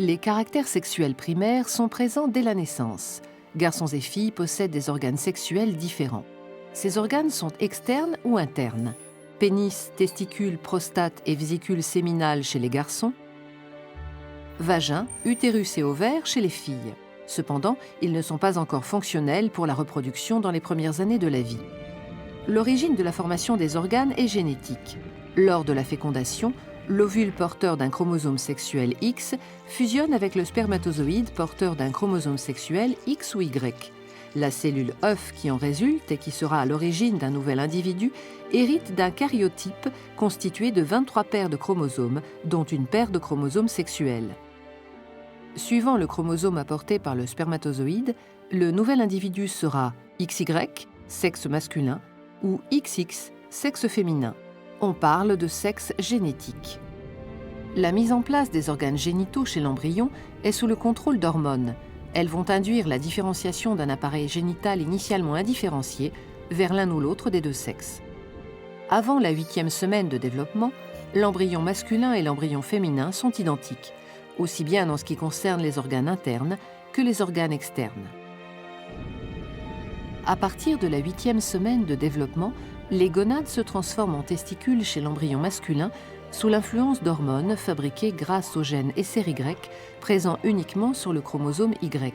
Les caractères sexuels primaires sont présents dès la naissance. Garçons et filles possèdent des organes sexuels différents. Ces organes sont externes ou internes. Pénis, testicules, prostate et vésicule séminale chez les garçons. Vagin, utérus et ovaires chez les filles. Cependant, ils ne sont pas encore fonctionnels pour la reproduction dans les premières années de la vie. L'origine de la formation des organes est génétique. Lors de la fécondation, l'ovule porteur d'un chromosome sexuel X fusionne avec le spermatozoïde porteur d'un chromosome sexuel X ou Y. La cellule œuf qui en résulte et qui sera à l'origine d'un nouvel individu hérite d'un karyotype constitué de 23 paires de chromosomes, dont une paire de chromosomes sexuels. Suivant le chromosome apporté par le spermatozoïde, le nouvel individu sera XY, sexe masculin, ou XX, sexe féminin. On parle de sexe génétique. La mise en place des organes génitaux chez l'embryon est sous le contrôle d'hormones. Elles vont induire la différenciation d'un appareil génital initialement indifférencié vers l'un ou l'autre des deux sexes. Avant la 8e semaine de développement, l'embryon masculin et l'embryon féminin sont identiques, aussi bien en ce qui concerne les organes internes que les organes externes. À partir de la 8e semaine de développement, les gonades se transforment en testicules chez l'embryon masculin sous l'influence d'hormones fabriquées grâce au gène SRY présent uniquement sur le chromosome Y.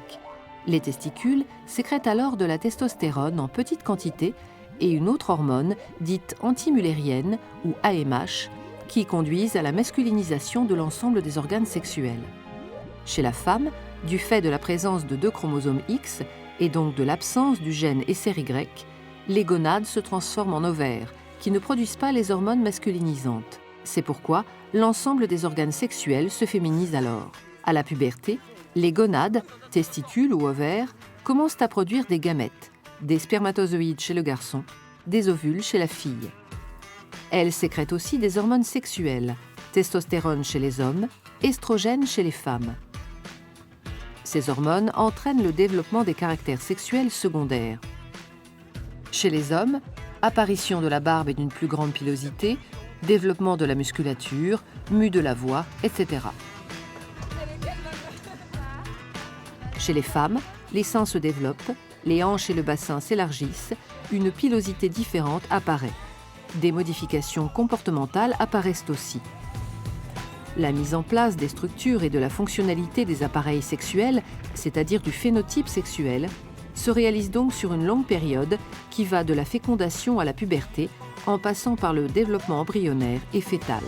Les testicules sécrètent alors de la testostérone en petite quantité et une autre hormone dite antimullérienne ou AMH qui conduisent à la masculinisation de l'ensemble des organes sexuels. Chez la femme, du fait de la présence de deux chromosomes X et donc de l'absence du gène SRY, les gonades se transforment en ovaires, qui ne produisent pas les hormones masculinisantes. C'est pourquoi l'ensemble des organes sexuels se féminise alors. À la puberté, les gonades, testicules ou ovaires, commencent à produire des gamètes, des spermatozoïdes chez le garçon, des ovules chez la fille. Elles sécrètent aussi des hormones sexuelles, testostérone chez les hommes, estrogène chez les femmes. Ces hormones entraînent le développement des caractères sexuels secondaires. Chez les hommes, apparition de la barbe et d'une plus grande pilosité, développement de la musculature, mue de la voix, etc. Chez les femmes, les seins se développent, les hanches et le bassin s'élargissent, une pilosité différente apparaît. Des modifications comportementales apparaissent aussi. La mise en place des structures et de la fonctionnalité des appareils sexuels, c'est-à-dire du phénotype sexuel, se réalise donc sur une longue période qui va de la fécondation à la puberté, en passant par le développement embryonnaire et fœtal.